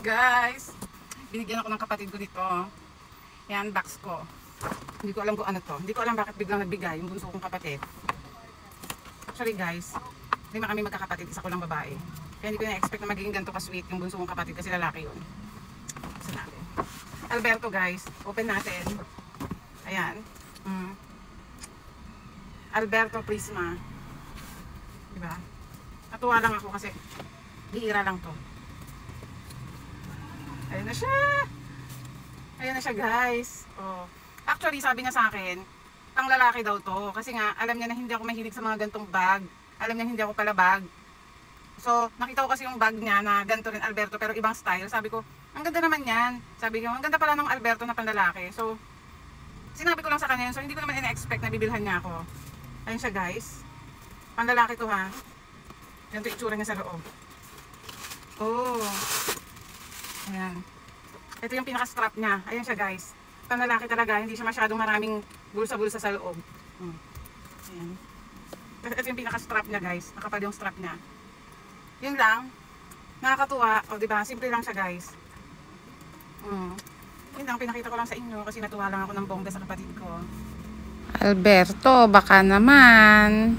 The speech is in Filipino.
Guys, binigyan ako ng kapatid ko dito. Yan, box ko. Hindi ko alam kung ano to. Hindi ko alam bakit biglang nagbigay yung bunso kong kapatid. Actually guys, 5 kami magkakapatid, isa ko lang babae. Kaya hindi ko na-expect na magiging ganito ka-sweet yung bunso kong kapatid kasi lalaki yun. Isa natin. Alberto guys, open natin. Ayan. Alberto Prisma. Diba? Natuwa lang ako kasi bihira lang to. Ayan na siya. Ayan na siya guys. Oh. Actually sabi niya sa akin, pang lalaki daw to. Kasi nga alam niya na hindi ako mahilig sa mga gantong bag. Alam niya hindi ako pala bag. So nakita ko kasi yung bag niya na ganito rin Alberto pero ibang style. Sabi ko, ang ganda naman yan. Sabi ko, ang ganda pala ng Alberto na panlalaki. So sinabi ko lang sa kanya yun. So hindi ko naman ina-expect na bibilhan niya ako. Ayan siya guys. Panlalaki to ha. Ganito itsura niya sa loob. Oh. Ayan. Ito yung pinaka-strap niya. Ayan siya guys. Panlalaki talaga. Hindi siya masyadong maraming bulsa-bulsa sa loob. Ayan. Ito yung pinaka-strap niya guys. Nakapal yung strap niya. Yun lang. Nakakatuwa. O diba? Simple lang siya guys. Yun lang. Pinakita ko lang sa inyo. Kasi natuwa lang ako ng bongga sa kapatid ko. Alberto, baka naman.